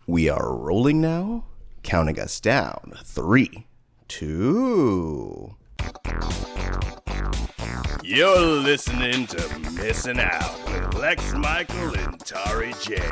We are rolling now, counting us down. 3, 2. You're listening to Missing Out with Lex Michael and Tauri J.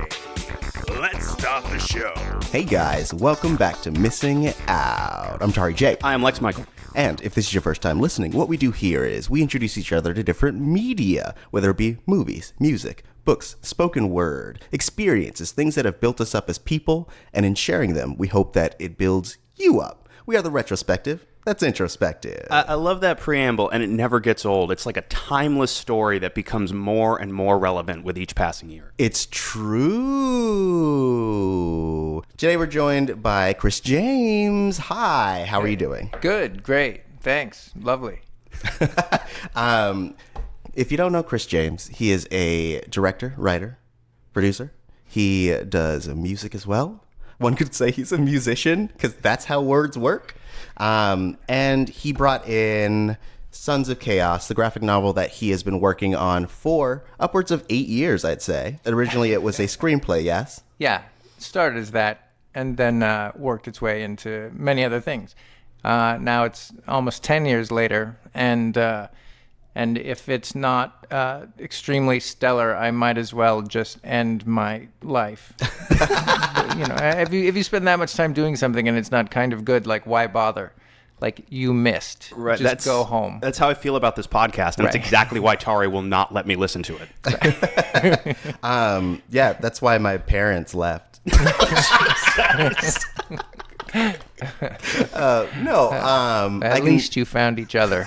Let's start the show. Hey guys, welcome back to Missing Out. I'm Tauri J. I am Lex Michael. And if this is your first time listening, what we do here is we introduce each other to different media, whether it be movies, music, books, spoken word, experiences, things that have built us up as people, and in sharing them, we hope that it builds you up. We are the retrospective. That's introspective. I love that preamble, and it never gets old. It's like a timeless story that becomes more and more relevant with each passing year. It's true. Today we're joined by Chris Jaymes. Hi, how are you doing? Good, great, thanks, lovely. If you don't know Chris Jaymes, he is a director, writer, producer. He does music as well. One could say he's a musician because that's how words work. And he brought in Sons of Chaos, the graphic novel that he has been working on for upwards of 8 years, I'd say. Originally, it was a screenplay, yes? Yeah, started as that and then worked its way into many other things. Now it's almost 10 years later, and if it's not extremely stellar, I might as well just end my life. If you spend that much time doing something and it's not kind of good, like, why bother? Like, you missed. Right. Just go home. That's how I feel about this podcast, and Right. that's exactly why Tauri will not let me listen to it. Yeah, that's why my parents left. At least you found each other.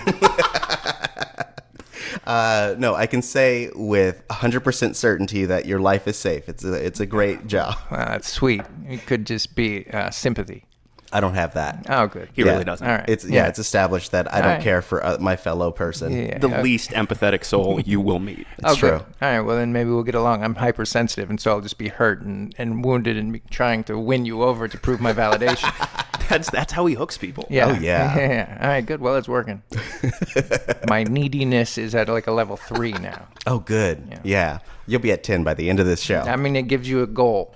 No, I can say with 100% certainty that your life is safe. It's a great job. That's sweet. It could just be sympathy. I don't have that. Oh, good. He really doesn't. All right. It's established that I don't right. care for my fellow person. Yeah. The least empathetic soul you will meet. It's true. Good. All right, well, then maybe we'll get along. I'm hypersensitive, and so I'll just be hurt and wounded and be trying to win you over to prove my validation. That's how he hooks people. Yeah. Oh, yeah. Yeah. All right, good. Well, it's working. My neediness is at like a level 3 now. Oh, good. Yeah. You'll be at 10 by the end of this show. I mean, it gives you a goal.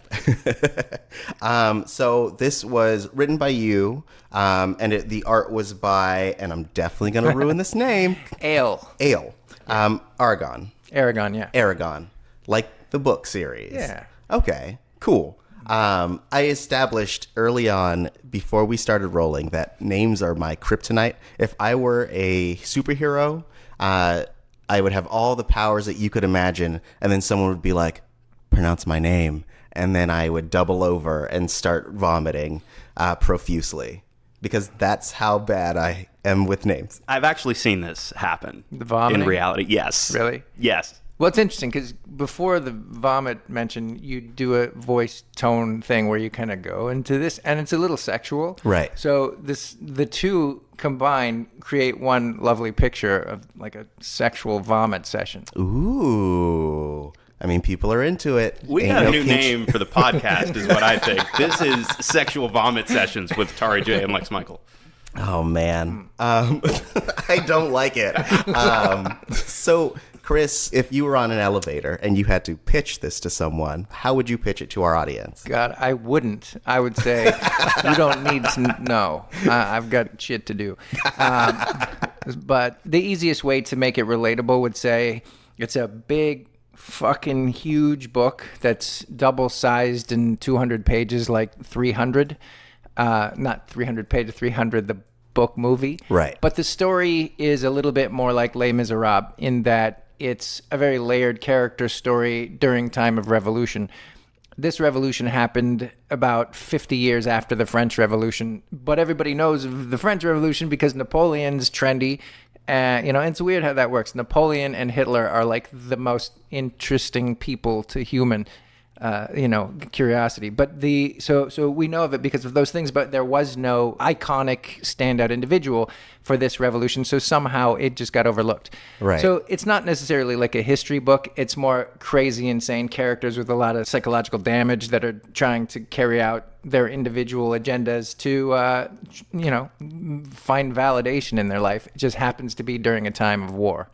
So this was written by you, and the art was by, and I'm definitely going to ruin this name. Ale. Aragon. Aragon, yeah. Aragon. Like the book series. Yeah. Okay, cool. I established early on, before we started rolling, that names are my kryptonite. If I were a superhero, I would have all the powers that you could imagine, and then someone would be like, pronounce my name, and then I would double over and start vomiting profusely, because that's how bad I am with names. I've actually seen this happen. The vomiting? In reality, yes. Really? Yes. Well, it's interesting because before the vomit mention, you do a voice tone thing where you kind of go into this, and it's a little sexual. Right. So the two combined create one lovely picture of like a sexual vomit session. Ooh. I mean, people are into it. We Ain't got no a new kinch- name for the podcast is what I think. This is Sexual Vomit Sessions with Tauri J and Lex Michael. Oh, man. I don't like it. So, Chris, if you were on an elevator and you had to pitch this to someone, how would you pitch it to our audience? God, I wouldn't. I would say, you don't need to know. I've got shit to do. But the easiest way to make it relatable would say it's a big, fucking huge book that's double-sized and 200 pages, like 300. Not 300 pages, 300 the book movie. Right. But the story is a little bit more like Les Miserables in that it's a very layered character story during time of revolution. This revolution happened about 50 years after the French Revolution, but everybody knows of the French Revolution because Napoleon's trendy. It's weird how that works. Napoleon and Hitler are like the most interesting people to human curiosity. But so we know of it because of those things, but there was no iconic standout individual for this revolution. So somehow it just got overlooked. Right. So it's not necessarily like a history book. It's more crazy, insane characters with a lot of psychological damage that are trying to carry out their individual agendas to, find validation in their life. It just happens to be during a time of war.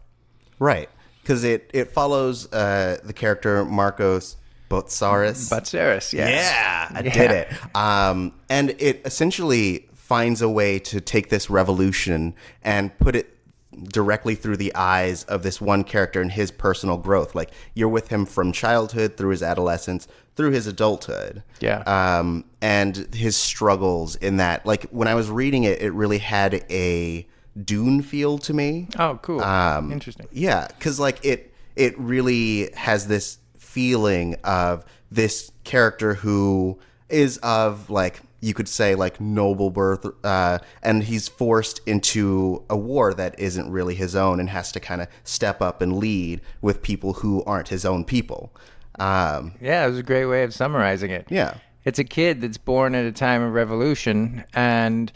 Right. Because it follows the character Marcos Botsaris. yeah. Yeah, I did it. And it essentially finds a way to take this revolution and put it directly through the eyes of this one character and his personal growth. Like, you're with him from childhood through his adolescence through his adulthood. Yeah. And his struggles in that. Like, when I was reading it, it really had a Dune feel to me. Oh, cool. Interesting. Yeah, because like it really has this feeling of this character who is of, like, you could say, like, noble birth, and he's forced into a war that isn't really his own and has to kind of step up and lead with people who aren't his own people. Yeah, it was a great way of summarizing it. Yeah. It's a kid that's born at a time of revolution, and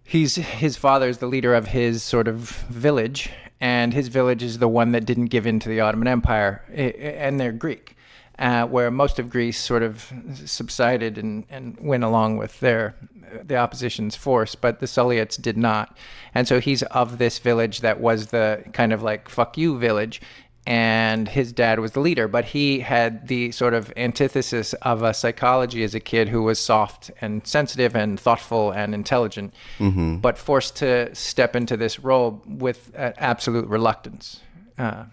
his father is the leader of his sort of village, and his village is the one that didn't give in to the Ottoman Empire, and they're Greek, where most of Greece sort of subsided and went along with the opposition's force, but the Suliots did not. And so he's of this village that was the kind of like fuck you village, and his dad was the leader, but he had the sort of antithesis of a psychology as a kid who was soft and sensitive and thoughtful and intelligent, but forced to step into this role with absolute reluctance. And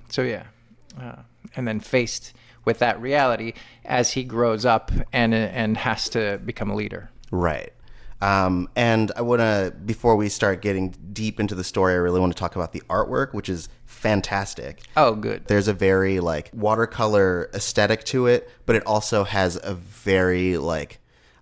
then faced with that reality as he grows up and has to become a leader. Right. And I want to, before we start getting deep into the story, I really want to talk about the artwork, which is fantastic. Oh, good. There's a very, like, watercolor aesthetic to it, but it also has a very, like,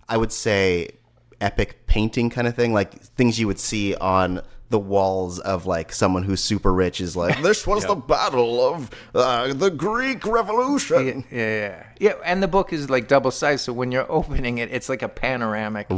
I would say, epic painting kind of thing, like things you would see on the walls of, like, someone who's super rich is like, this was the battle of the Greek Revolution. Yeah. And the book is like double sized, so when you're opening it, it's like a panoramic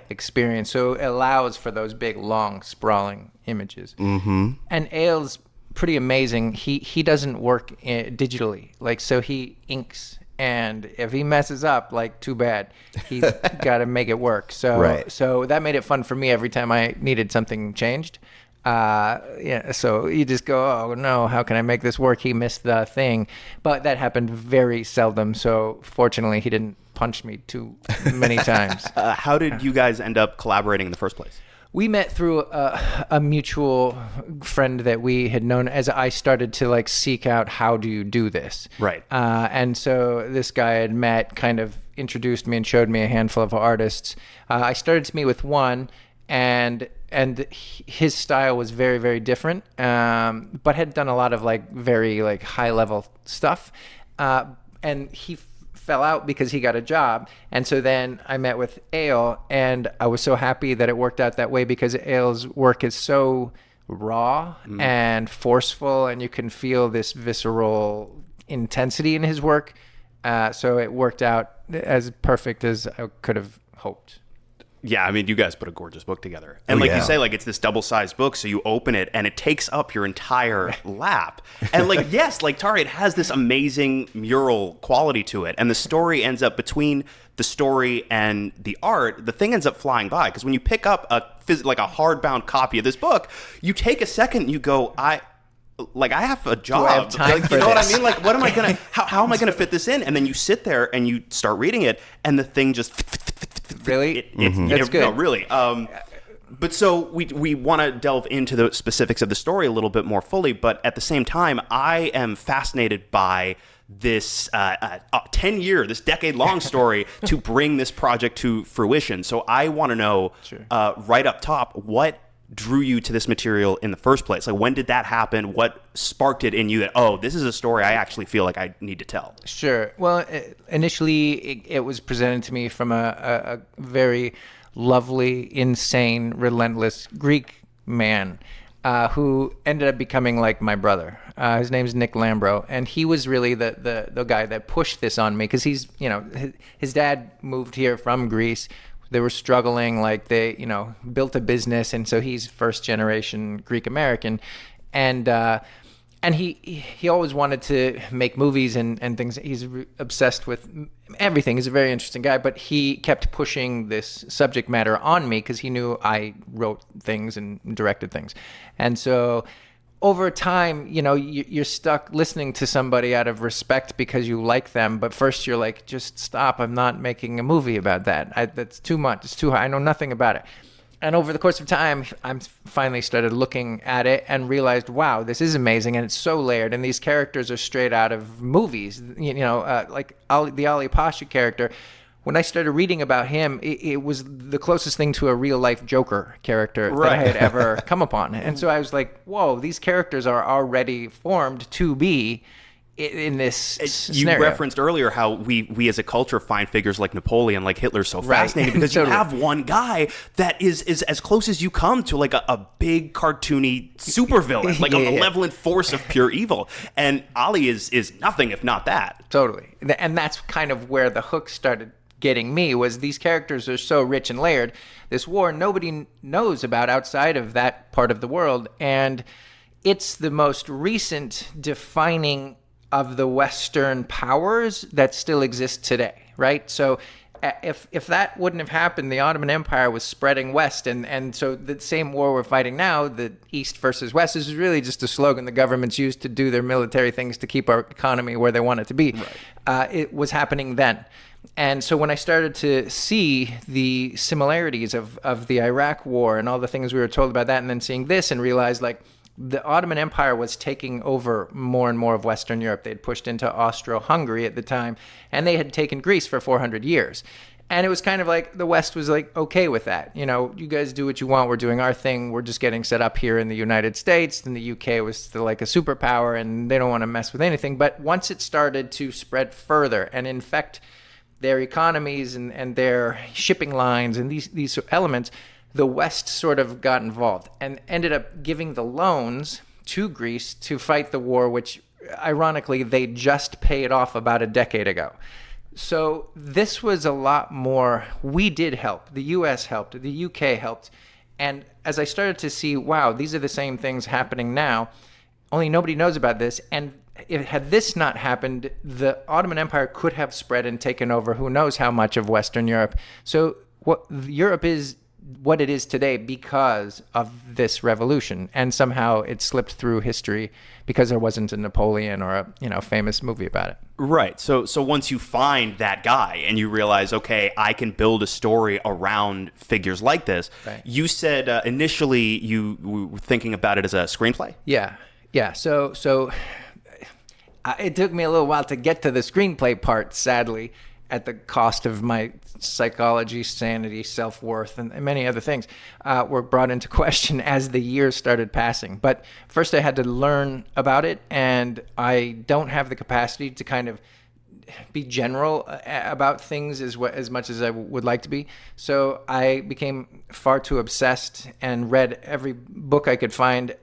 experience. So it allows for those big, long, sprawling images. Mm-hmm. And Ailes, pretty amazing. He doesn't work digitally, like, so he inks. And if he messes up, like, too bad. He's got to make it work. So so that made it fun for me every time I needed something changed. So you just go, oh, no, how can I make this work? He missed the thing. But that happened very seldom. So fortunately, he didn't punch me too many times. How did you guys end up collaborating in the first place? We met through a mutual friend that we had known as I started to, like, seek out how do you do this. Right. And so this guy I had met kind of introduced me and showed me a handful of artists. I started to meet with one, and his style was very, very different, but had done a lot of, like, very, like, high level stuff. And he fell out because he got a job. And so then I met with Ale, and I was so happy that it worked out that way because Ale's work is so raw and forceful, and you can feel this visceral intensity in his work. So it worked out as perfect as I could have hoped. Yeah, I mean, you guys put a gorgeous book together. And you say, like, it's this double-sized book, so you open it, and it takes up your entire lap. And, like, yes, like, Tauri, it has this amazing mural quality to it. And the story ends up, between the story and the art, the thing ends up flying by. Because when you pick up a hardbound copy of this book, you take a second, and you go, I have a job. Do I have time for you know this? what I mean? Like, what am I going to, how am I going to fit this in? And then you sit there and you start reading it, and the thing just... Really? That's good. No, really. But so we want to delve into the specifics of the story a little bit more fully, but at the same time, I am fascinated by this 10-year, this decade-long story to bring this project to fruition. So I want to know, right up top, what drew you to this material in the first place? Like, when did that happen? What sparked it in you that, oh, this is a story I actually feel like I need to tell? Sure. Well, initially it was presented to me from a very lovely, insane, relentless Greek man who ended up becoming like my brother. His name's Nick Lambro, and he was really the guy that pushed this on me because he's, his dad moved here from Greece. They were struggling, like they, built a business, and so he's first generation Greek American, and he always wanted to make movies and things. He's obsessed with everything. He's a very interesting guy, but he kept pushing this subject matter on me because he knew I wrote things and directed things, and so over time, you're stuck listening to somebody out of respect because you like them. But first you're like, just stop. I'm not making a movie about that. That's too much. It's too high. I know nothing about it. And over the course of time, I finally started looking at it and realized, wow, this is amazing. And it's so layered. And these characters are straight out of movies, like the Ali Pasha character. When I started reading about him, it was the closest thing to a real-life Joker character that I had ever come upon. And so I was like, whoa, these characters are already formed to be in this scenario. You referenced earlier how we as a culture find figures like Napoleon, like Hitler, so fascinating because Totally. you have one guy that is as close as you come to like a big cartoony supervillain, like a malevolent force of pure evil. And Ali is nothing if not that. Totally. And that's kind of where the hook started getting me, was these characters are so rich and layered. This war nobody knows about outside of that part of the world. And it's the most recent defining of the Western powers that still exist today, right? So if that wouldn't have happened, the Ottoman Empire was spreading west, and so the same war we're fighting now, the East versus West, is really just a slogan the governments used to do their military things to keep our economy where they want it to be. Right. It was happening then. And so when I started to see the similarities of the Iraq War and all the things we were told about that, and then seeing this and realized, like, the Ottoman Empire was taking over more and more of Western Europe. They'd pushed into Austro-Hungary at the time, and they had taken Greece for 400 years. And it was kind of like the West was like, okay with that. You guys do what you want. We're doing our thing. We're just getting set up here in the United States. And the UK was still like a superpower, and they don't want to mess with anything. But once it started to spread further and infect their economies and their shipping lines and these elements, the West sort of got involved and ended up giving the loans to Greece to fight the war, which ironically they just paid off about a decade ago. So this was a lot more. We did help. The US helped. The UK helped. And as I started to see, wow, these are the same things happening now, only nobody knows about this. And had this not happened, the Ottoman Empire could have spread and taken over who knows how much of Western Europe. So what Europe is what it is today because of this revolution, and somehow it slipped through history because there wasn't a Napoleon or a famous movie about it. Right. So once you find that guy and you realize, okay, I can build a story around figures like this. Right. You said initially you were thinking about it as a screenplay. Yeah. So it took me a little while to get to the screenplay part, sadly, at the cost of my psychology, sanity, self-worth, and many other things were brought into question as the years started passing. But first I had to learn about it, and I don't have the capacity to kind of be general about things as much as I would like to be. So I became far too obsessed and read every book I could find,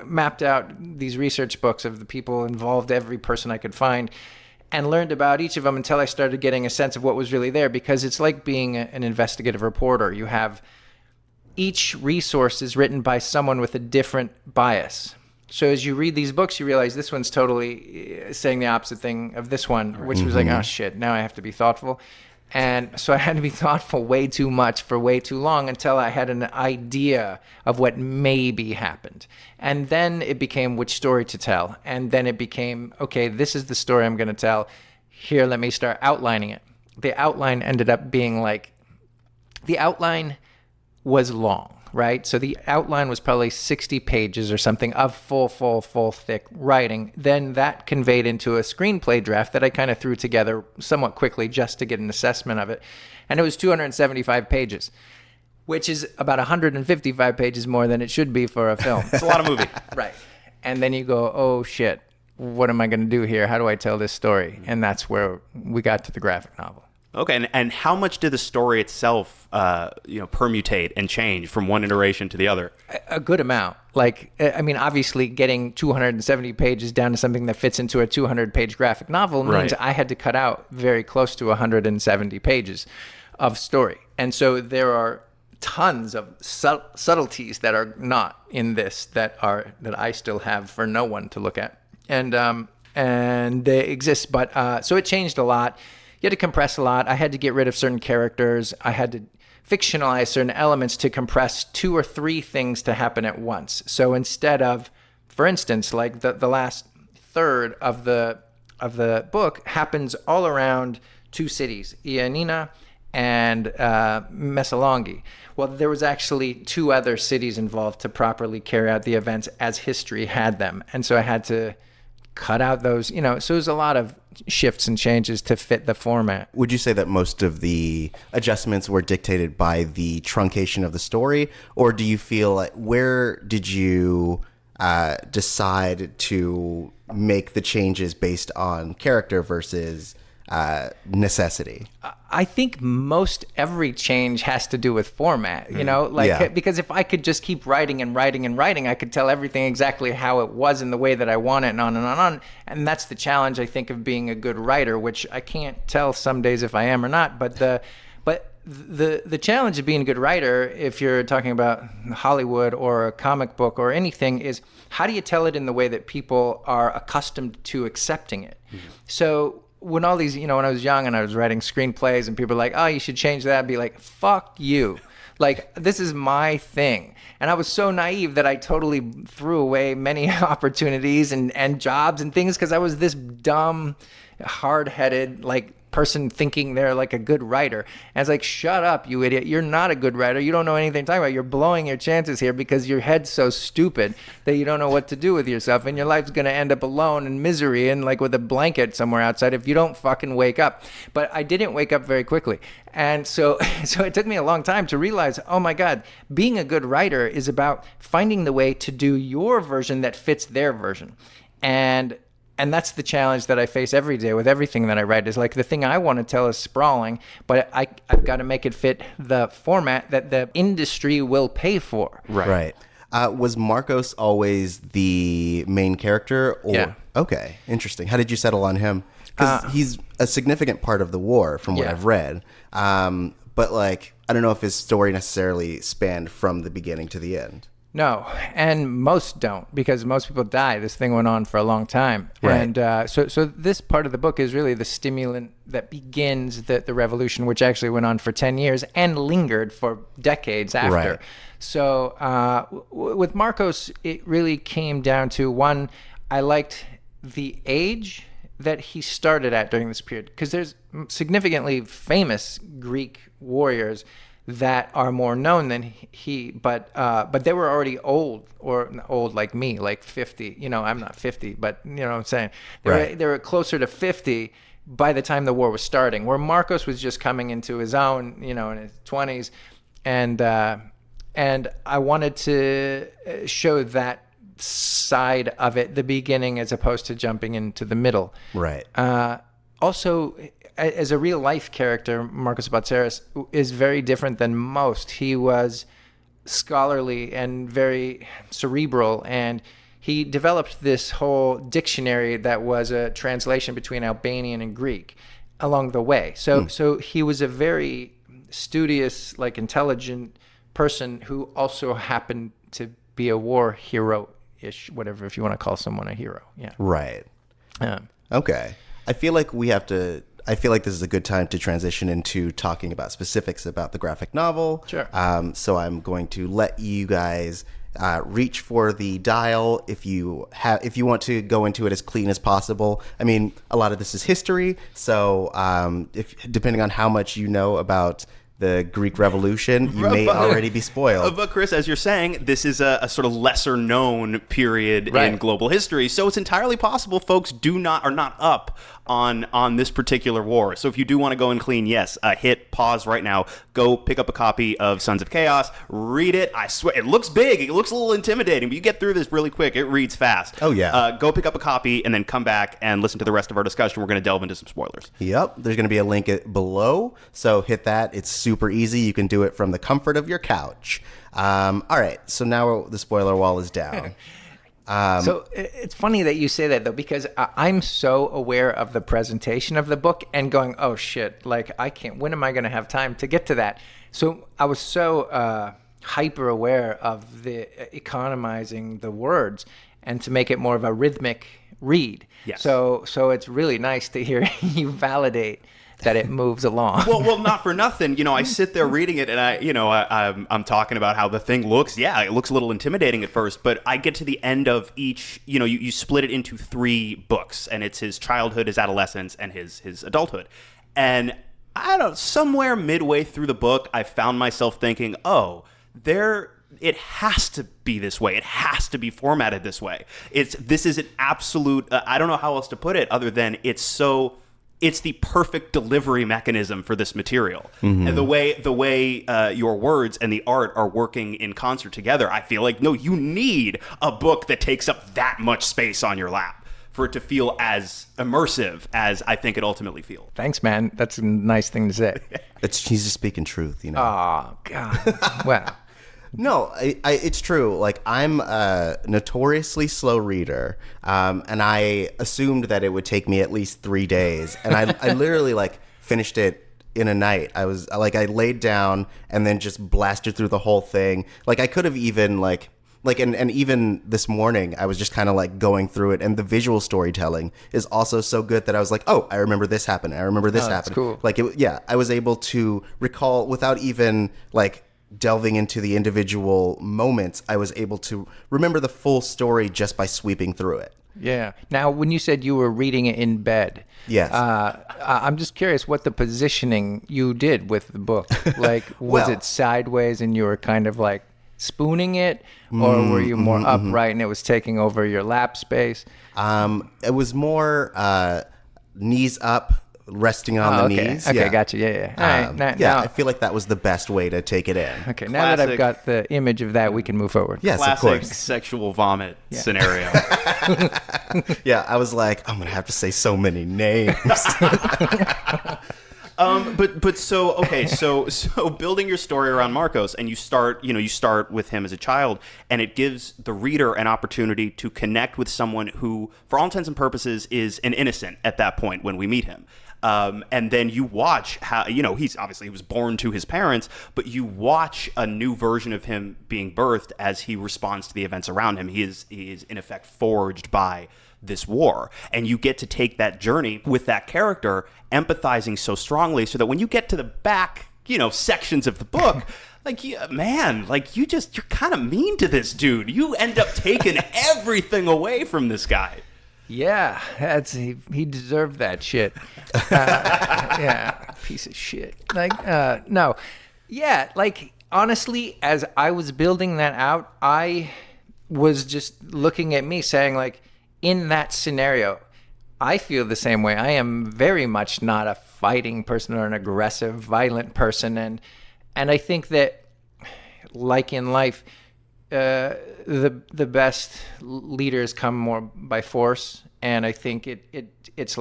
mapped out these research books of the people involved, every person I could find, and learned about each of them until I started getting a sense of what was really there, because it's like being an investigative reporter. You have each resource is written by someone with a different bias. So as you read these books, you realize this one's totally saying the opposite thing of this one, which was like, oh shit, now I have to be thoughtful. And so I had to be thoughtful way too much for way too long until I had an idea of what maybe happened. And then it became which story to tell. And then it became, okay, this is the story I'm going to tell. Here, let me start outlining it. The outline ended up being like, the outline was long, right? So the outline was probably 60 pages or something of full thick writing. Then that conveyed into a screenplay draft that I kind of threw together somewhat quickly just to get an assessment of it. And it was 275 pages, which is about 155 pages more than it should be for a film. It's a lot of movie. Right. And then you go, oh shit, what am I going to do here? How do I tell this story? And that's where we got to the graphic novel. Okay, and how much did the story itself, permutate and change from one iteration to the other? A good amount. Like, I mean, obviously, getting 270 pages down to something that fits into a 200-page graphic novel means I had to cut out very close to 170 pages of story. And so there are tons of subtleties that are not in this that I still have for no one to look at, and they exist. But so it changed a lot. You had to compress a lot. I had to get rid of certain characters. I had to fictionalize certain elements to compress 2 or 3 things to happen at once. So instead of for instance, like the last third of the book happens all around two cities, Ioannina and Messalongi. Well, there was actually two other cities involved to properly carry out the events as history had them. And so I had to cut out those, so it was a lot of shifts and changes to fit the format. Would you say that most of the adjustments were dictated by the truncation of the story? Or do you feel like, where did you decide to make the changes based on character versus necessity? I think most every change has to do with format, because if I could just keep writing and writing and writing, I could tell everything exactly how it was in the way that I want it, and on and on and on. And that's the challenge, I think, of being a good writer, which I can't tell some days if I am or not. But the challenge of being a good writer, if you're talking about Hollywood or a comic book or anything, is how do you tell it in the way that people are accustomed to accepting it? Mm-hmm. So when all these, when I was young and I was writing screenplays and people were like, oh, you should change that, I'd be like, fuck you. Like, this is my thing. And I was so naive that I totally threw away many opportunities and jobs and things because I was this dumb, hard-headed, person thinking they're like a good writer. And it's like, shut up, you idiot. You're not a good writer. You don't know anything to talk about. You're blowing your chances here because your head's so stupid that you don't know what to do with yourself. And your life's going to end up alone in misery and with a blanket somewhere outside if you don't fucking wake up. But I didn't wake up very quickly. And so it took me a long time to realize, oh my God, being a good writer is about finding the way to do your version that fits their version. And that's the challenge that I face every day with everything that I write, is the thing I want to tell is sprawling, but I've got to make it fit the format that the industry will pay for. Right. Was Marcos always the main character? Or? Yeah. Okay, interesting. How did you settle on him? Because he's a significant part of the war from what I've read. But I don't know if his story necessarily spanned from the beginning to the end. No, and most don't, because most people die. This thing went on for a long time. Right. And so this part of the book is really the stimulant that begins the revolution, which actually went on for 10 years and lingered for decades after. Right. So with Marcos, it really came down to, one, I liked the age that he started at during this period, because there's significantly famous Greek warriors that are more known than he, but they were already old, or old like me, 50. I'm not 50, but you know what I'm saying. They were closer to 50 by the time the war was starting, where Marcos was just coming into his own, in his 20s, and I wanted to show that side of it, the beginning, as opposed to jumping into the middle. Right. Also, as a real life character, Marcos Batseras is very different than most. He was scholarly and very cerebral, and he developed this whole dictionary that was a translation between Albanian and Greek along the way. So he was a very studious, intelligent person who also happened to be a war hero-ish, whatever, if you want to call someone a hero. Yeah. Right. Okay. I feel like this is a good time to transition into talking about specifics about the graphic novel. Sure. So I'm going to let you guys reach for the dial if you want to go into it as clean as possible. I mean, a lot of this is history, so if depending on how much you know about the Greek Revolution, you may already be spoiled. But Chris, as you're saying, this is a sort of lesser known period in global history, so it's entirely possible folks are not up on this particular war. So if you do want to go in clean, yes, hit pause right now. Go pick up a copy of Sons of Chaos. Read it. I swear, it looks big. It looks a little intimidating, but you get through this really quick. It reads fast. Oh, yeah. Go pick up a copy and then come back and listen to the rest of our discussion. We're going to delve into some spoilers. Yep. There's going to be a link below, so hit that. It's super easy. You can do it from the comfort of your couch. All right. So now the spoiler wall is down. So it's funny that you say that, though, because I'm so aware of the presentation of the book and going, oh, shit, I can't, when am I going to have time to get to that? So I was so hyper aware of the economizing the words and to make it more of a rhythmic read. Yes. So it's really nice to hear you validate that it moves along. Well, not for nothing. I sit there reading it, and I'm talking about how the thing looks. Yeah, it looks a little intimidating at first, but I get to the end of each. You split it into 3 books, and it's his childhood, his adolescence, and his adulthood. And I don't. Somewhere midway through the book, I found myself thinking, "Oh, it has to be this way. It has to be formatted this way. This is an absolute. I don't know how else to put it other than it's the perfect delivery mechanism for this material. Mm-hmm. And the way your words and the art are working in concert together, I feel like, no, you need a book that takes up that much space on your lap for it to feel as immersive as I think it ultimately feels. Thanks, man. That's a nice thing to say. He's just speaking truth, Oh, God. Wow. No, it's true. Like, I'm a notoriously slow reader, and I assumed that it would take me at least 3 days, and I literally finished it in a night. I laid down and then just blasted through the whole thing. Like, I could have even and even this morning I was just kind of going through it, and the visual storytelling is also so good that I was like, oh, I remember this happened. I remember this happened. That's cool. I was able to recall without even delving into the individual moments. I was able to remember the full story just by sweeping through it. Yeah. Now, when you said you were reading it in bed, yes, I'm just curious what the positioning you did with the book. Was it sideways and you were kind of spooning it, or were you more upright and it was taking over your lap space? It was more knees up, resting on the knees. Okay, gotcha. Yeah. All right. Now, I feel like that was the best way to take it in. Okay, now that I've got the image of that, we can move forward. Yes, classic of course. Sexual vomit scenario. Yeah, I was like, I'm gonna have to say so many names. So building your story around Marcos, and you start with him as a child, and it gives the reader an opportunity to connect with someone who, for all intents and purposes, is an innocent at that point when we meet him. And then you watch how, he was born to his parents, but you watch a new version of him being birthed as he responds to the events around him. He is in effect forged by this war, and you get to take that journey with that character, empathizing so strongly, so that when you get to the back, sections of the book, you're kind of mean to this dude. You end up taking everything away from this guy. Yeah, he deserved that shit. Piece of shit. No. Yeah, honestly, as I was building that out, I was just looking at me saying, in that scenario, I feel the same way. I am very much not a fighting person or an aggressive, violent person. And I think that, like in life, the best leaders come more by force, and I think it's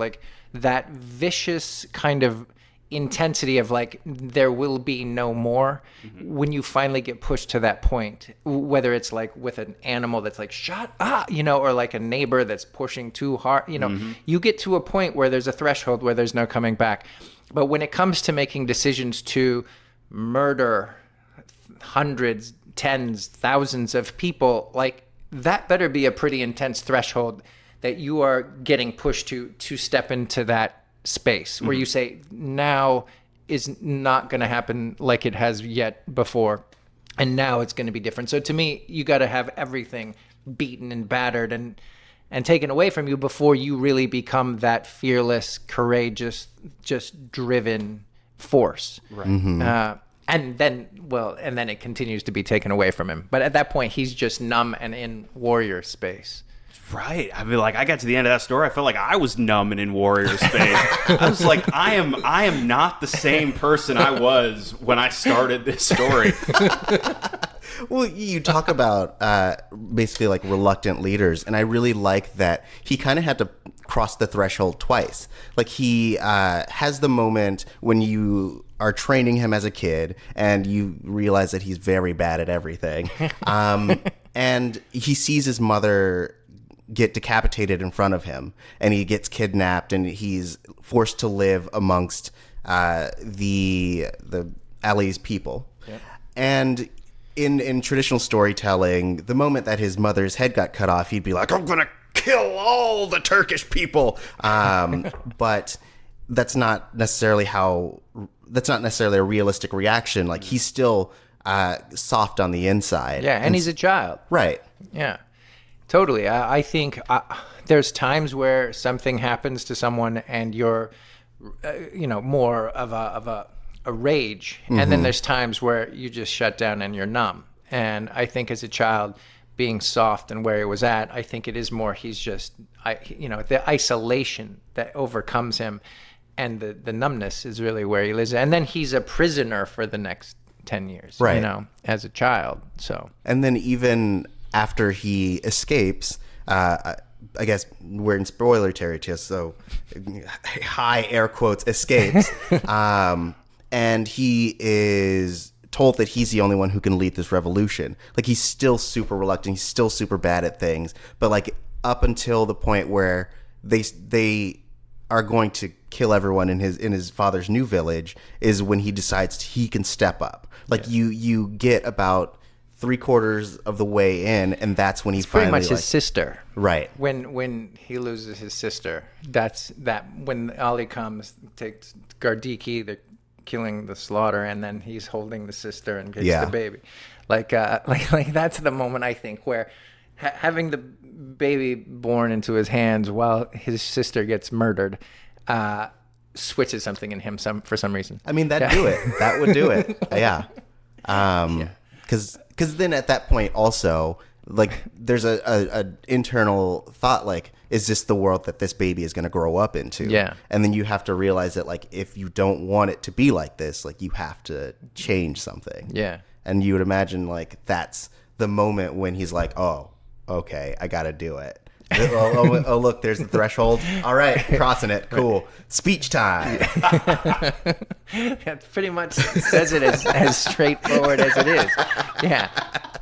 that vicious kind of intensity of there will be no more. Mm-hmm. When you finally get pushed to that point, whether it's with an animal that's shut up, or a neighbor that's pushing too hard, mm-hmm. You get to a point where there's a threshold where there's no coming back. But when it comes to making decisions to murder hundreds, tens, thousands of people, that better be a pretty intense threshold that you are getting pushed to step into that space where you say, now is not going to happen like it has yet before, and now it's going to be different. So to me, you got to have everything beaten and battered and taken away from you before you really become that fearless, courageous, just driven force. Right. Mm-hmm. And then it continues to be taken away from him. But at that point, he's just numb and in warrior space. Right. I mean, I got to the end of that story, I felt like I was numb and in warrior space. I was like, I am not the same person I was when I started this story. Well, you talk about basically reluctant leaders, and I really like that he kind of had to cross the threshold twice. He has the moment when you are training him as a kid, and you realize that he's very bad at everything. And he sees his mother get decapitated in front of him, and he gets kidnapped, and he's forced to live amongst the Ali's people. Yep. And in traditional storytelling, the moment that his mother's head got cut off, he'd be like, I'm gonna kill all the Turkish people. But that's not necessarily a realistic reaction. Like he's still soft on the inside. Yeah, and he's a child. Right. Yeah, totally. I think there's times where something happens to someone and you're, more of a rage, and then there's times where you just shut down and you're numb. And I think as a child, being soft and where he was at, I think it is more he's just, the isolation that overcomes him, and the numbness is really where he lives. And then he's a prisoner for the next 10 years, right, as a child. So, and then even after he escapes, I guess we're in spoiler territory, so high air quotes escapes, and he is told that he's the only one who can lead this revolution. Like he's still super reluctant, he's still super bad at things, but like up until the point where they are going to kill everyone in his father's new village is when he decides he can step up. Like you get about 3/4 of the way in, and that's when he finally pretty much his sister. Right. When he loses his sister, that's when Ali comes, takes Gardiki, they're killing the slaughter, and then he's holding the sister and gets the baby. Like that's the moment I think where having the baby born into his hands while his sister gets murdered switches something in him for some reason. I mean, that'd do it. That would do it. Yeah. Because then at that point also, like, there's a internal thought, like, is this the world that this baby is going to grow up into? Yeah. And then you have to realize that, like, if you don't want it to be like this, like, you have to change something. Yeah. And you would imagine, like, that's the moment when he's like, oh, okay, I got to do it. Oh, look, there's the threshold. All right, crossing it. Cool. Speech time. That pretty much says it as straightforward as it is. Yeah.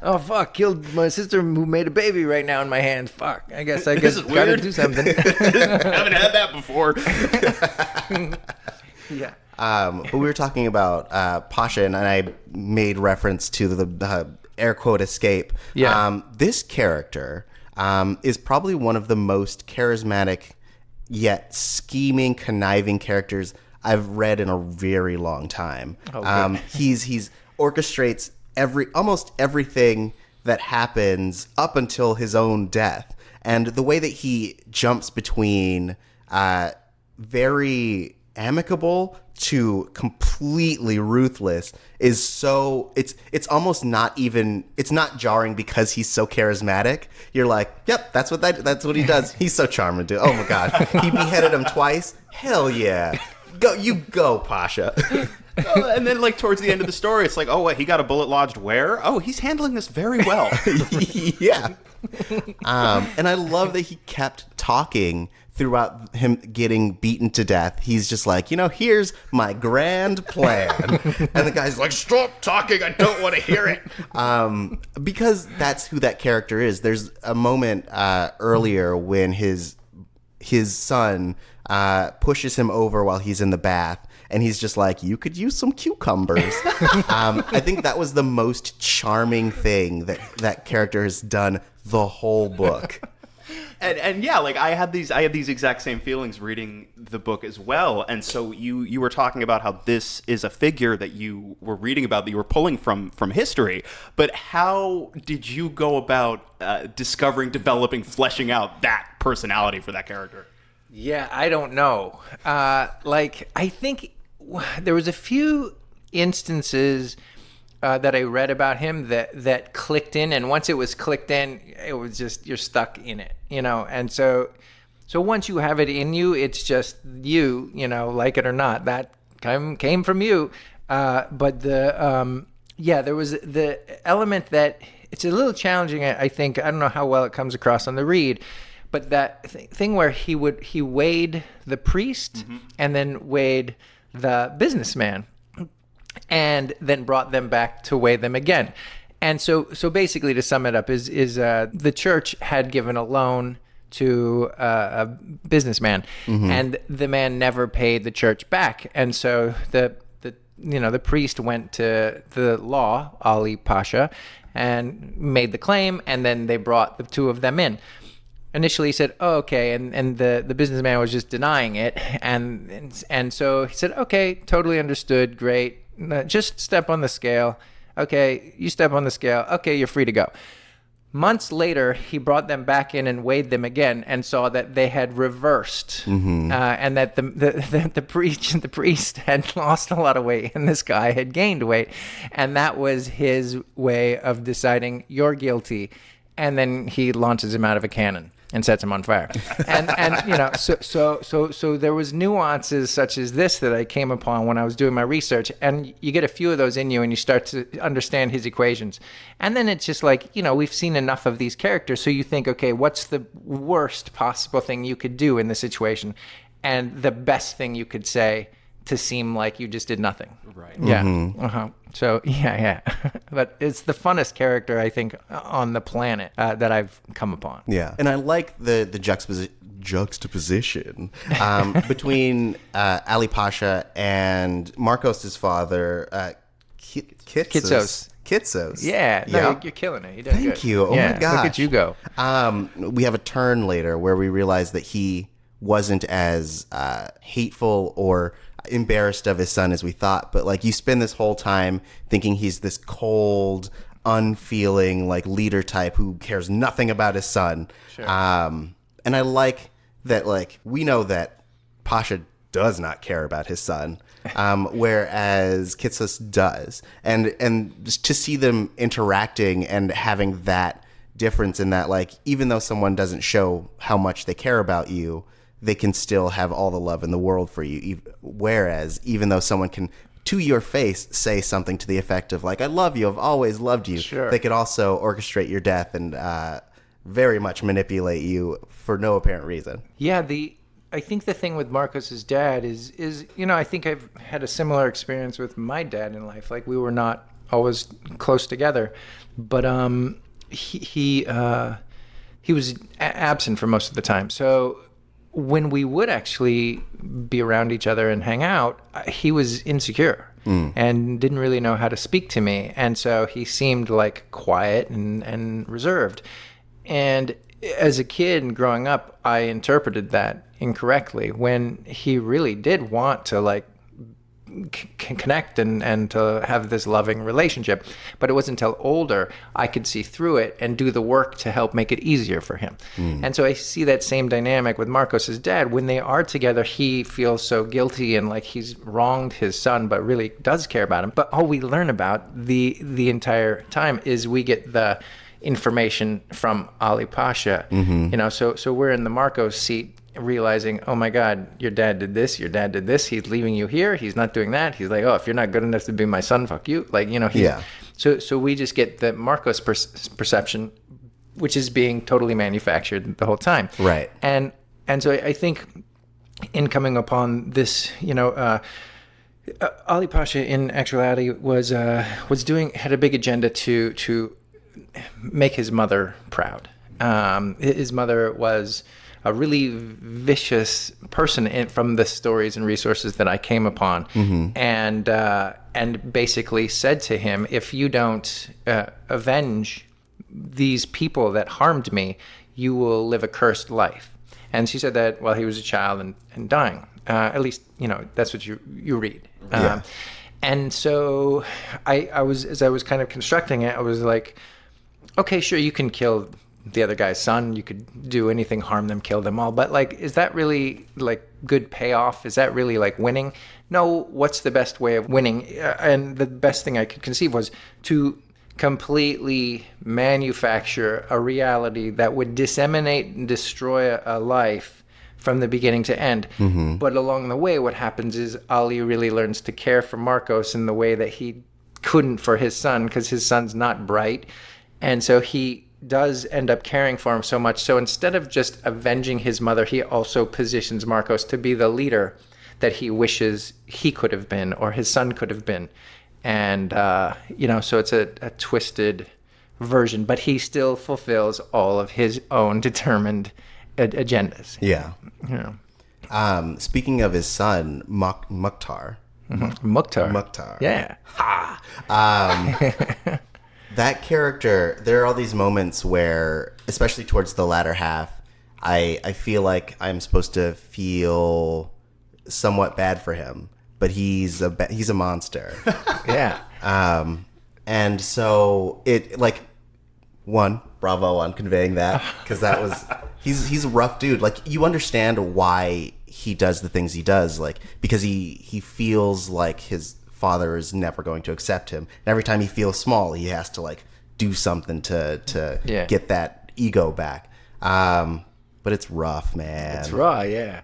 Oh, fuck, killed my sister who made a baby right now in my hands. Fuck, I guess gotta do something. Haven't had that before. Yeah. But we were talking about Pasha, and I made reference to the air quote escape. Yeah. This character is probably one of the most charismatic yet scheming, conniving characters I've read in a very long time. Okay. He's orchestrates almost everything that happens up until his own death, and the way that he jumps between very amicable to completely ruthless is so it's almost not jarring because he's so charismatic. You're like, yep, that's what he does. He's so charming, dude. Oh my god, he beheaded him twice. Hell yeah, go Pasha. And then, like, towards the end of the story, it's like, oh, wait, he got a bullet lodged where? Oh, he's handling this very well. Yeah. And I love that he kept talking throughout him getting beaten to death. He's just like, here's my grand plan. And the guy's like, stop talking, I don't want to hear it. Because that's who that character is. There's a moment earlier when his son pushes him over while he's in the bath, and he's just like, you could use some cucumbers. I think that was the most charming thing that character has done the whole book. And yeah, like I had these exact same feelings reading the book as well. And so you were talking about how this is a figure that you were reading about, that you were pulling from history. But how did you go about developing, fleshing out that personality for that character? Yeah, I don't know. I think there was a few instances that I read about him that clicked in, and once it was clicked in, it was just, you're stuck in it, and so once you have it in you, it's just you, like it or not, that came from you. But there was the element that it's a little challenging, I think. I don't know how well it comes across on the read, but that thing where he weighed the priest and then weighed the businessman, and then brought them back to weigh them again. And so basically, to sum it up, is the church had given a loan to a businessman, and the man never paid the church back. And so the priest went to the law, Ali Pasha, and made the claim, and then they brought the two of them in. initially he said, oh, okay, and the businessman was just denying it, and so he said, okay, totally understood, great, just step on the scale. Okay, you step on the scale. Okay, you're free to go. Months later, he brought them back in and weighed them again, and saw that they had reversed, and that the priest had lost a lot of weight, and this guy had gained weight, and that was his way of deciding you're guilty, and then he launches him out of a cannon and sets him on fire. And so there was nuances such as this that I came upon when I was doing my research, and you get a few of those in you and you start to understand his equations. And then it's just like, we've seen enough of these characters, so you think, okay, what's the worst possible thing you could do in this situation? And the best thing you could say to seem like you just did nothing. Right. Yeah. So, yeah. But it's the funnest character, I think, on the planet that I've come upon. Yeah. And I like the juxtaposition between Ali Pasha and Marcos' father, Kitsis. Kitsis. Yeah. No, you're killing it. You're doing Thank good. you. Oh, yeah, my gosh. Look at you go. We have a turn later where we realize that he wasn't as hateful or embarrassed of his son as we thought, but like you spend this whole time thinking he's this cold, unfeeling like leader type who cares nothing about his son. Sure. And I like that, like, we know that Pasha does not care about his son, whereas Kitsis does, and just to see them interacting and having that difference in that, like, even though someone doesn't show how much they care about you, they can still have all the love in the world for you. Whereas even though someone can, to your face, say something to the effect of like, I love you, I've always loved you. Sure. They could also orchestrate your death and very much manipulate you for no apparent reason. Yeah, I think the thing with Marcos's dad is I think I've had a similar experience with my dad in life. Like, we were not always close together, but he was absent for most of the time. So when we would actually be around each other and hang out, he was insecure and didn't really know how to speak to me. And so he seemed like quiet and reserved. And as a kid and growing up, I interpreted that incorrectly when he really did want to like connect and to have this loving relationship. But it wasn't until older I could see through it and do the work to help make it easier for him. And so I see that same dynamic with Marcos's dad. When they are together, he feels so guilty and like he's wronged his son, but really does care about him. But all we learn about the entire time is we get the information from Ali Pasha. So we're in the Marcos seat realizing, oh my God, your dad did this, he's leaving you here, he's not doing that, he's like, oh, if you're not good enough to be my son, fuck you. Like, So we just get the Marcos perception, which is being totally manufactured the whole time. Right. And so I think in coming upon this, Ali Pasha in actuality had a big agenda to make his mother proud. His mother was a really vicious person from the stories and resources that I came upon, and basically said to him, if you don't avenge these people that harmed me, you will live a cursed life. And she said that while he was a child and dying. At least, that's what you read. Yeah. And so as I was kind of constructing it, I was like, okay, sure, you can kill the other guy's son, you could do anything, harm them, kill them all, but like, is that really like good payoff? Is that really like winning? No. What's the best way of winning? And the best thing I could conceive was to completely manufacture a reality that would disseminate and destroy a life from the beginning to end. But along the way, what happens is Ali really learns to care for Marcos in the way that he couldn't for his son, because his son's not bright. And so he does end up caring for him so much. So instead of just avenging his mother, he also positions Marcos to be the leader that he wishes he could have been or his son could have been. And, so it's a twisted version, but he still fulfills all of his own determined agendas. Yeah. Speaking of his son, Mukhtar. Mukhtar. Yeah. That character, there are all these moments where, especially towards the latter half, I feel like I'm supposed to feel somewhat bad for him, but he's a monster. Yeah. And so it like bravo on conveying that, because that was he's a rough dude. Like, you understand why he does the things he does, like, because he feels like his father is never going to accept him. And every time he feels small, he has to like do something to get that ego back. But it's rough, man. It's raw, yeah.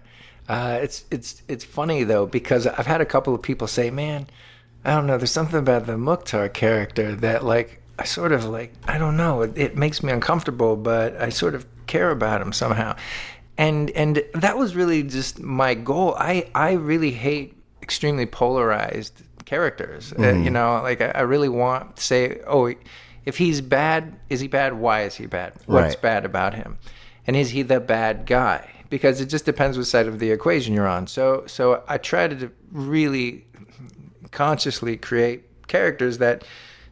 It's funny though, because I've had a couple of people say, "Man, I don't know. There's something about the Mukhtar character that, like, I sort of like. I don't know. It makes me uncomfortable, but I sort of care about him somehow." And that was really just my goal. I really hate extremely polarized characters. You know, like I really want to say, oh, if he's bad, is he bad? Why is he bad? What's bad about him? And is he the bad guy? Because it just depends what side of the equation you're on. So I try to really consciously create characters that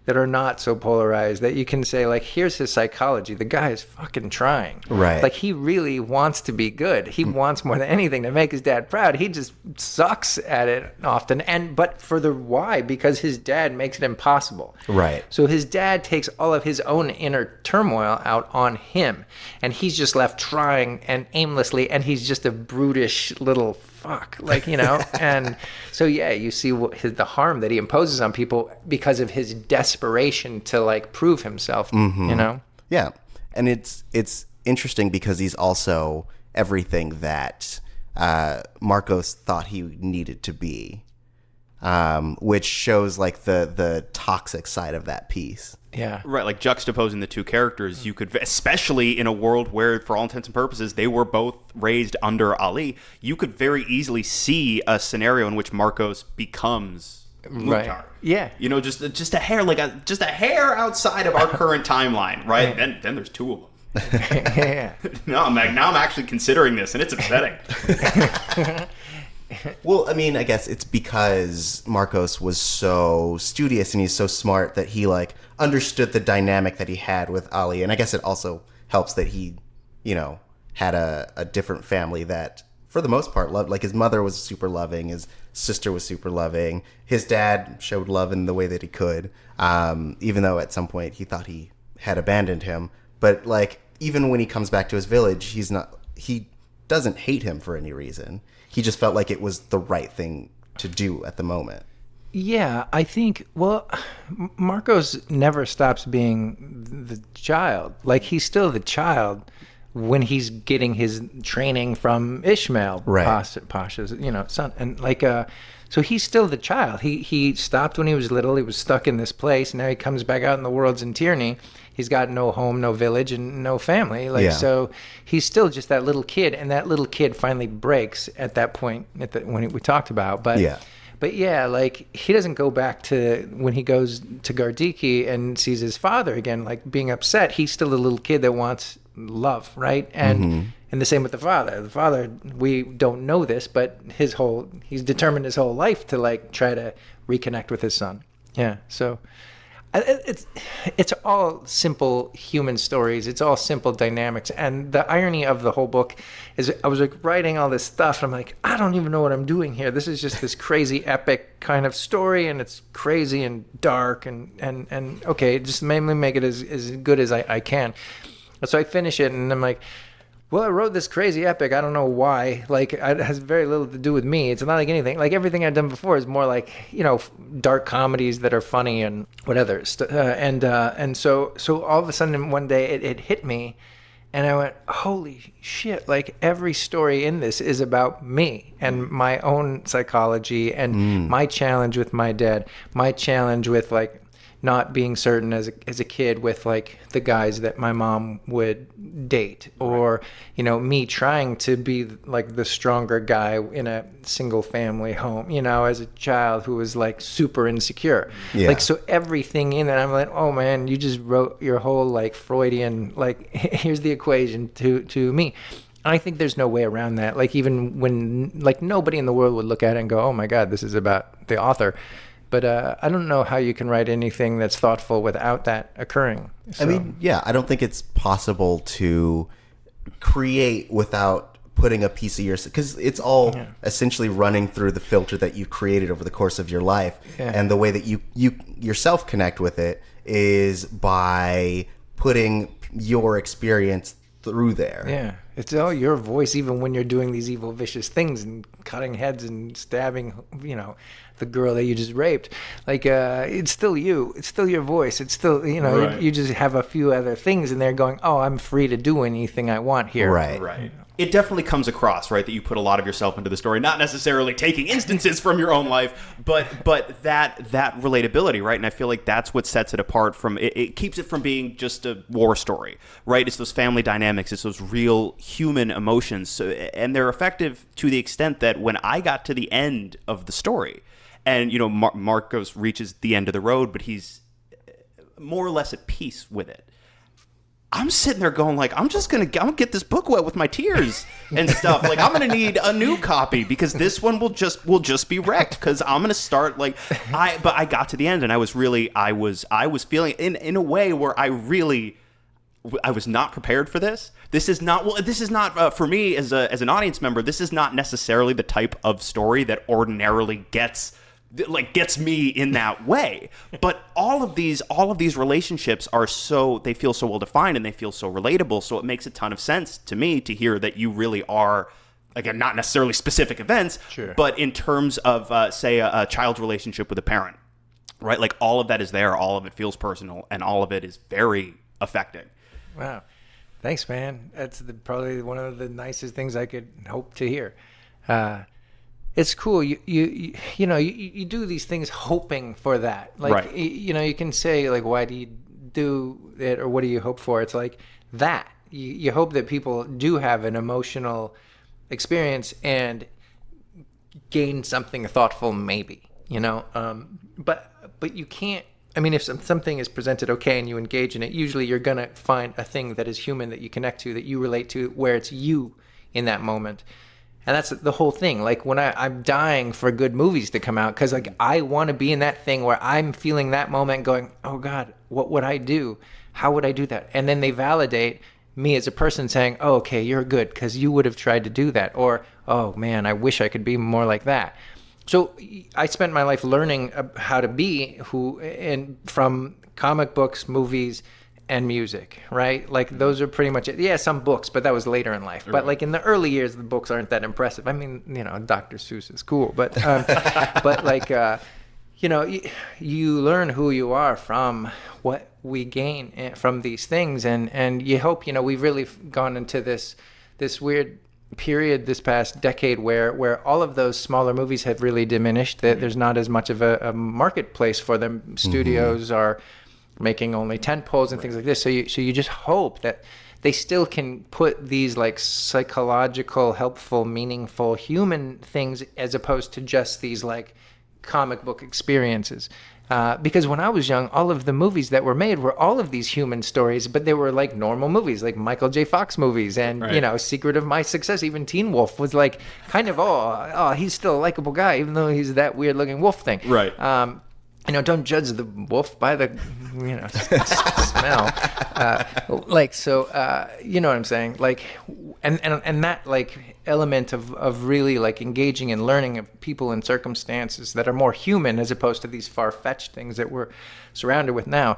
are not so polarized, that you can say, like, here's his psychology. The guy is fucking trying. Right. Like, he really wants to be good. He wants more than anything to make his dad proud. He just sucks at it often. But for the why? Because his dad makes it impossible. Right. So his dad takes all of his own inner turmoil out on him. And he's just left trying and aimlessly. And he's just a brutish little fuck, like, you know. And so, yeah, you see the harm that he imposes on people because of his desperation to, like, prove himself, you know. Yeah. And it's interesting because he's also everything that Marcos thought he needed to be, which shows, like, the toxic side of that piece. Yeah. Right, like juxtaposing the two characters, you could, especially in a world where, for all intents and purposes, they were both raised under Ali, you could very easily see a scenario in which Marcos becomes Mukhtar. Right. Yeah. You know, just a hair, just a hair outside of our current timeline, right? Then there's two of them. Yeah. Now I'm actually considering this, and it's upsetting. Well, I mean, I guess it's because Marcos was so studious and he's so smart that he, like, understood the dynamic that he had with Ali. And I guess it also helps that he, you know, had a different family that, for the most part, loved. Like, his mother was super loving, his sister was super loving, his dad showed love in the way that he could, even though at some point he thought he had abandoned him. But, like, even when he comes back to his village, he doesn't hate him for any reason. He just felt like it was the right thing to do at the moment. Yeah, I think, well, Marcos never stops being the child. Like, he's still the child when he's getting his training from Ishmael, right. Pashas, you know, son. And, like, so he's still the child. He stopped when he was little. He was stuck in this place. Now he comes back out in the world's in tyranny. He's got no home, no village, and no family. Like, so he's still just that little kid, and that little kid finally breaks at that point when we talked about. But yeah, like, he doesn't go back to when he goes to Gardiki and sees his father again, like, being upset. He's still a little kid that wants love, right? And and the same with the father. The father, we don't know this, but he's determined his whole life to, like, try to reconnect with his son. Yeah, so it's all simple human stories. It's all simple dynamics. And the irony of the whole book is, I was, like, writing all this stuff, and I'm like, I don't even know what I'm doing here. This is just this crazy epic kind of story, and it's crazy and dark and okay, just mainly make it as good as I can. So I finish it, and I'm like, well, I wrote this crazy epic. I don't know why. Like, it has very little to do with me. It's not like anything. Like, everything I've done before is more like, you know, dark comedies that are funny and whatever. And so all of a sudden one day it hit me, and I went, holy shit! Like, every story in this is about me and my own psychology and my challenge with my dad, my challenge with, like, not being certain as a kid with, like, the guys that my mom would date, or, you know, me trying to be, like, the stronger guy in a single family home, you know, as a child who was, like, super insecure. Yeah. Like, so everything in it, I'm like, oh man, you just wrote your whole, like, Freudian, like, here's the equation to me. I think there's no way around that. Like, even when, like, nobody in the world would look at it and go, oh my God, this is about the author. But I don't know how you can write anything that's thoughtful without that occurring. So. I mean, yeah, I don't think it's possible to create without putting a piece of yourself, because it's all essentially running through the filter that you created over the course of your life, and the way that you yourself connect with it is by putting your experience through there. Yeah, it's all your voice, even when you're doing these evil, vicious things and cutting heads and stabbing, the girl that you just raped. Like, it's still you. It's still your voice. It's still, you just have a few other things in there going, oh, I'm free to do anything I want here. Right. It definitely comes across, right, that you put a lot of yourself into the story, not necessarily taking instances from your own life, but that relatability, right? And I feel like that's what sets it apart from it keeps it from being just a war story, right? It's those family dynamics, it's those real human emotions, and they're effective to the extent that when I got to the end of the story, and Marcos reaches the end of the road, but he's more or less at peace with it. I'm sitting there going like, I'm gonna get this book wet with my tears and stuff. Like, I'm gonna need a new copy because this one will just be wrecked because I'm gonna start like but I got to the end and I was feeling in a way where I was not prepared for this. This is not for me as an audience member. This is not necessarily the type of story that ordinarily gets me in that way. But all of these relationships they feel so well defined and they feel so relatable. So it makes a ton of sense to me to hear that you really are, again, not necessarily specific events, but in terms of say a child's relationship with a parent, right? Like, all of that is there. All of it feels personal and all of it is very affecting. Wow. Thanks, man. That's probably one of the nicest things I could hope to hear. It's cool. You do these things hoping for that. Like, right. You can say, like, why do you do it or what do you hope for? It's like that. You hope that people do have an emotional experience and gain something thoughtful, maybe, but you can't. I mean, if something is presented okay and you engage in it, usually you're going to find a thing that is human that you connect to, that you relate to, where it's you in that moment. And that's the whole thing. Like, when I'm dying for good movies to come out, because like I want to be in that thing where I'm feeling that moment going, oh God, what would I do? How would I do that? And then they validate me as a person saying, oh, okay, you're good because you would have tried to do that. Or, oh man, I wish I could be more like that. So I spent my life learning how to be from comic books, movies, and music, right? Like, those are pretty much it. Yeah, some books, but that was later in life. But like in the early years, the books aren't that impressive. I mean, Dr. Seuss is cool, but but like you learn who you are from what we gain from these things, and you hope we've really gone into this weird period this past decade where all of those smaller movies have really diminished. That there's not as much of a marketplace for them. Studios are making only tent poles and things like this. So you just hope that they still can put these like psychological, helpful, meaningful human things as opposed to just these like comic book experiences. Because when I was young, all of the movies that were made were all of these human stories, but they were like normal movies, like Michael J. Fox movies, and Secret of My Success. Even Teen Wolf was like kind of he's still a likable guy, even though he's that weird looking wolf thing. Right. Don't judge the wolf by the smell. You know what I'm saying? Like, and that like element of really like engaging and learning of people and circumstances that are more human as opposed to these far-fetched things that we're surrounded with now,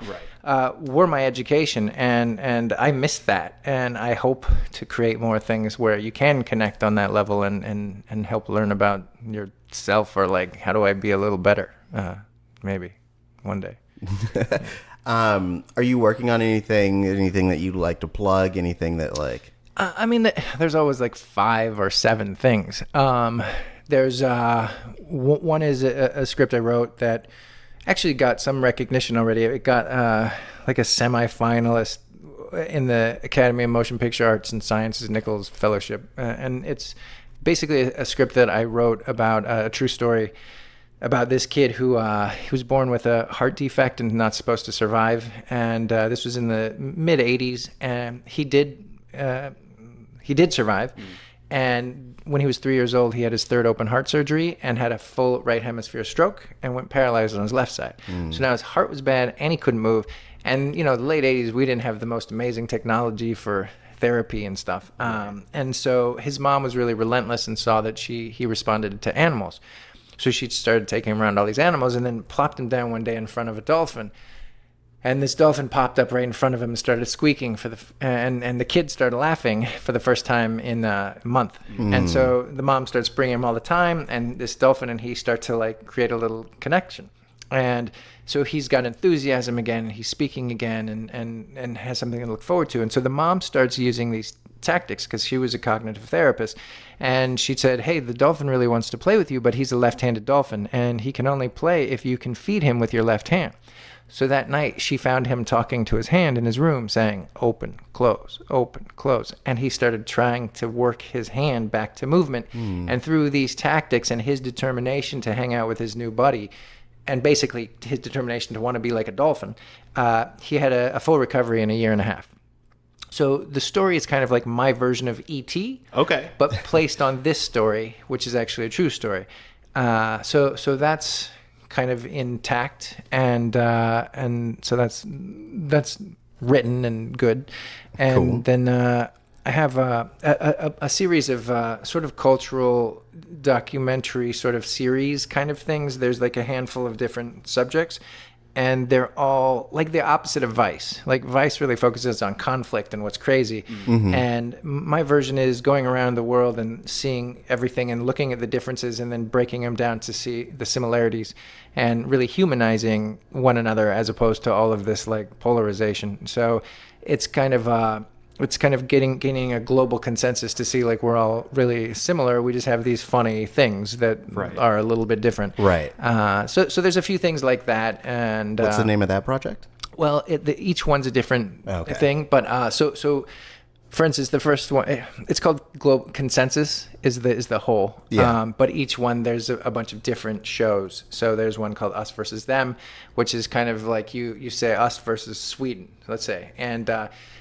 were my education, and I miss that, and I hope to create more things where you can connect on that level and help learn about yourself, or like, how do I be a little better? Maybe one day. Are you working on anything that you'd like to plug? Anything that like? There's always like 5 or 7 things. There's one is a script I wrote that actually got some recognition already. It got like a semi-finalist in the Academy of Motion Picture Arts and Sciences Nichols Fellowship, and it's basically a script that I wrote about a true story about this kid who he was born with a heart defect and not supposed to survive. And this was in the mid 80s, and he did survive. And when he was 3 years old, he had his 3rd open heart surgery and had a full right hemisphere stroke and went paralyzed on his left side. So now his heart was bad and he couldn't move. And the late 80s, we didn't have the most amazing technology for therapy and stuff. And so his mom was really relentless and saw that he responded to animals. So she started taking him around all these animals and then plopped him down one day in front of a dolphin. And this dolphin popped up right in front of him and started squeaking and the kid started laughing for the first time in a month. And so the mom starts bringing him all the time, and this dolphin and he start to like create a little connection. And so he's got enthusiasm again, he's speaking again, and has something to look forward to. And so the mom starts using these tactics because she was a cognitive therapist. And she said, hey, the dolphin really wants to play with you, but he's a left-handed dolphin, and he can only play if you can feed him with your left hand. So that night, she found him talking to his hand in his room, saying, open, close, open, close. And he started trying to work his hand back to movement. And through these tactics and his determination to hang out with his new buddy, and basically his determination to want to be like a dolphin, he had a full recovery in a year and a half. So the story is kind of like my version of E.T., Okay. but placed on this story, which is actually a true story. So that's kind of intact, and so that's written and good. And Cool. then I have a series of sort of cultural documentary sort of series kind of things. There's like a handful of different subjects, and they're all like the opposite of Vice. Like Vice really focuses on conflict and what's crazy. And my version is going around the world and seeing everything and looking at the differences and then breaking them down to see the similarities and really humanizing one another as opposed to all of this like polarization. So it's kind of gaining a global consensus to see like we're all really similar. We just have these funny things that are a little bit different. Right. So there's a few things like that. And What's the name of that project? well, each one's a different thing. But so for instance, the first one, it's called Global Consensus is the whole. Yeah. But each one, there's a bunch of different shows. So there's one called Us versus Them, which is kind of like you say us versus Sweden, let's say.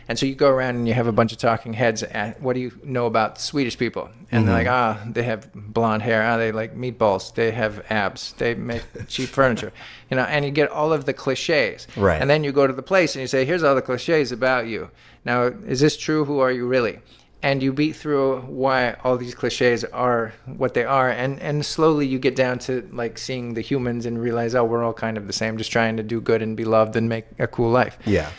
And so you go around and you have a bunch of talking heads. What do you know about Swedish people? And they're like, they have blonde hair. They like meatballs. They have abs. They make cheap furniture. And you get all of the cliches. Right. And then you go to the place and you say, here's all the cliches about you. Now, is this true? Who are you really? And you beat through why all these cliches are what they are. And slowly you get down to like seeing the humans and realize, we're all kind of the same, just trying to do good and be loved and make a cool life. Yeah.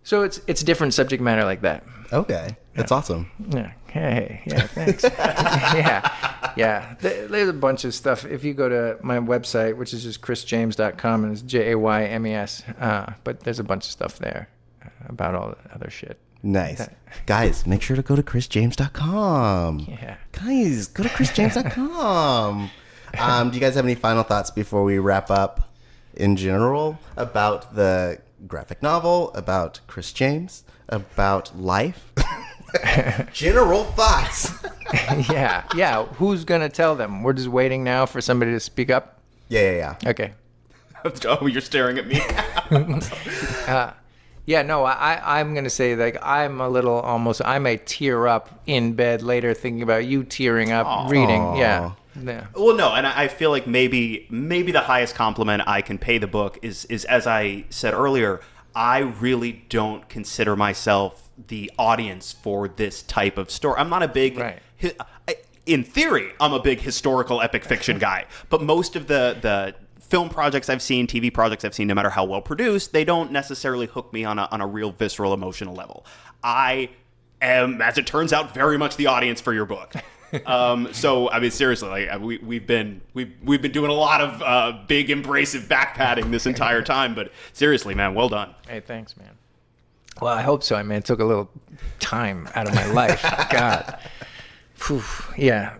So it's different subject matter like that. Okay. That's awesome. Yeah. Hey. Yeah. Thanks. Yeah. There's a bunch of stuff. If you go to my website, which is just chrisjaymes.com, and it's Jaymes, but there's a bunch of stuff there about all the other shit. Nice. Guys, make sure to go to chrisjaymes.com. Yeah. Guys, go to chrisjaymes.com. Do you guys have any final thoughts before we wrap up in general about the graphic novel, about Chris Jaymes, about life? General thoughts. Yeah. Who's going to tell them? We're just waiting now for somebody to speak up? Yeah. Okay. Oh, you're staring at me. Yeah, no, I'm going to say, like, I may tear up in bed later thinking about you tearing up reading. Yeah. Well, no, and I feel like maybe the highest compliment I can pay the book is as I said earlier, I really don't consider myself the audience for this type of story. I'm not a big... in theory, I'm a big historical epic fiction guy, but most of the film projects I've seen, TV projects I've seen, no matter how well produced, they don't necessarily hook me on a real visceral emotional level. I am, as it turns out, very much the audience for your book. So I mean, seriously, like we've been doing a lot of big embracive back patting this entire time, but seriously, man, well done. Hey, thanks, man. Well, I hope so. I mean, it took a little time out of my life. God. Whew, yeah.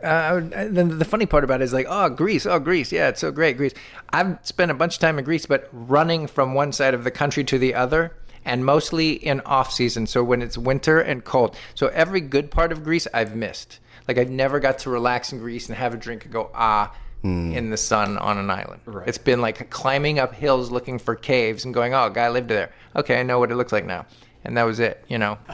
Then the funny part about it is like, Greece. Yeah, it's so great, Greece. I've spent a bunch of time in Greece, but running from one side of the country to the other, and mostly in off season. So when it's winter and cold. So every good part of Greece I've missed. Like I've never got to relax in Greece and have a drink and go, in the sun on an island. Right. It's been like climbing up hills looking for caves and going, a guy lived there. Okay, I know what it looks like now. And that was it,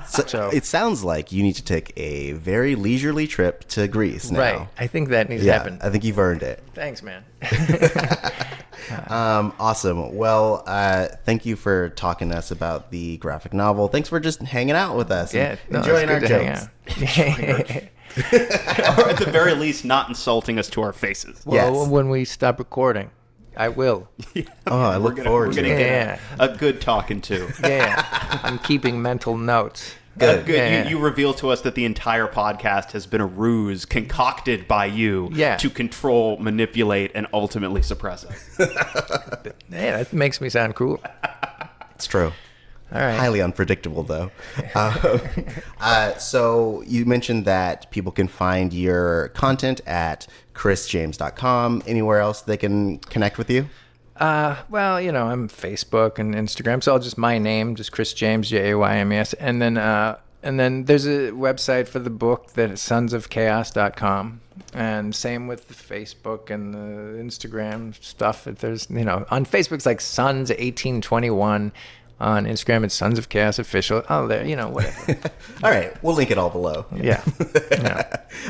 So it sounds like you need to take a very leisurely trip to Greece now. Right. I think that needs to happen. I think you've earned it. Thanks, man. Awesome. Well, thank you for talking to us about the graphic novel. Thanks for just hanging out with us. And enjoying our jokes. Or at the very least, not insulting us to our faces. Well, Yes. when we stop recording, I will. Oh, I look forward to We're gonna it. get a good talking to. Yeah. I'm keeping mental notes. Good. Good. Yeah. You reveal to us that the entire podcast has been a ruse concocted by you to control, manipulate, and ultimately suppress us. Yeah, that makes me sound cool. It's true. All right. Highly unpredictable, though. So you mentioned that people can find your content at chrisjaymes.com. Anywhere else they can connect with you? Well, I'm Facebook and Instagram, so I'll just my name, just Chris Jaymes, Jaymes, and then there's a website for the book that is sonsofchaos.com, and same with the Facebook and the Instagram stuff. If there's on Facebook it's like Sons 1821. On Instagram, it's Sons of Chaos Official. Oh, there, whatever. All right. We'll link it all below. Yeah.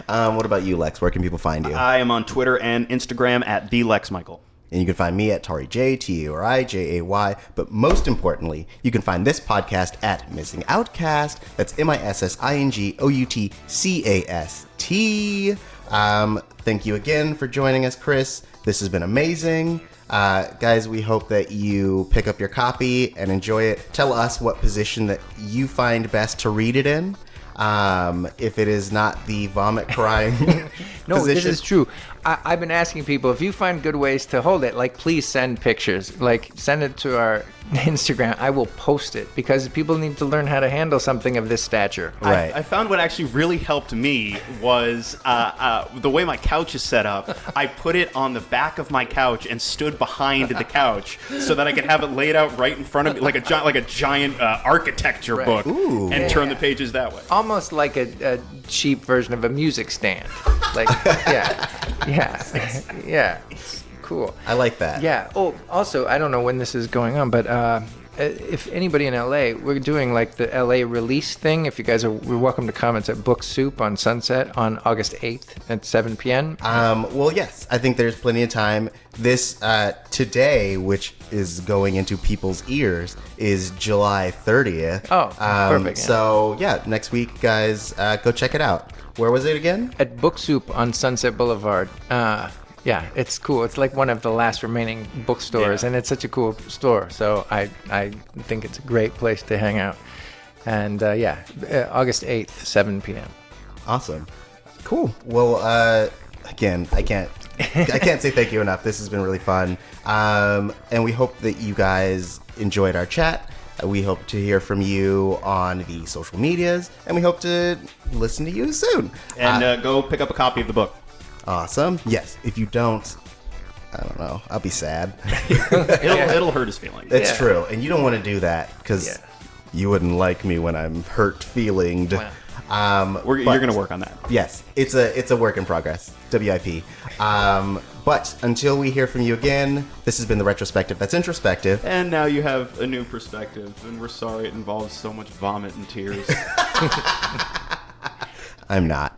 What about you, Lex? Where can people find you? I am on Twitter and Instagram at TheLexMichael. And you can find me at Tauri J, Turijay. But most importantly, you can find this podcast at Missing Outcast. That's MissingOutcast. Thank you again for joining us, Chris. This has been amazing. Guys, we hope that you pick up your copy and enjoy it. Tell us what position that you find best to read it in. If it is not the vomit crying No, position. this is true. I've been asking people, if you find good ways to hold it, please send pictures. Send it to our Instagram. I will post it because people need to learn how to handle something of this stature. Right. I found what actually really helped me was the way my couch is set up. I put it on the back of my couch and stood behind the couch so that I could have it laid out right in front of me, like a giant architecture book, and turn the pages that way. Almost like a cheap version of a music stand. Yeah. It's cool. I like that. Yeah. Oh, also, I don't know when this is going on, but if anybody in LA, we're doing the LA release thing. If you guys we're welcome to comments at Book Soup on Sunset on August 8th at 7 p.m. Well, yes, I think there's plenty of time. This today, which is going into people's ears, is July 30th. Oh, perfect. Yeah. So, next week, guys, go check it out. Where was it again? At Book Soup on Sunset Boulevard. Yeah, it's cool. It's like one of the last remaining bookstores, and it's such a cool store. So I think it's a great place to hang out. And August 8th, 7 p.m. Awesome. Cool. Well, again, I can't say thank you enough. This has been really fun. And we hope that you guys enjoyed our chat. We hope to hear from you on the social medias, and we hope to listen to you soon. And go pick up a copy of the book. Awesome. Yes. If you don't, I don't know. I'll be sad. It'll hurt his feelings. It's true. And you don't want to do that because you wouldn't like me when I'm hurt feelinged. Wow. You're going to work on that. Yes. It's a work in progress. WIP. But until we hear from you again, this has been the retrospective that's introspective. And now you have a new perspective, and we're sorry it involves so much vomit and tears. I'm not.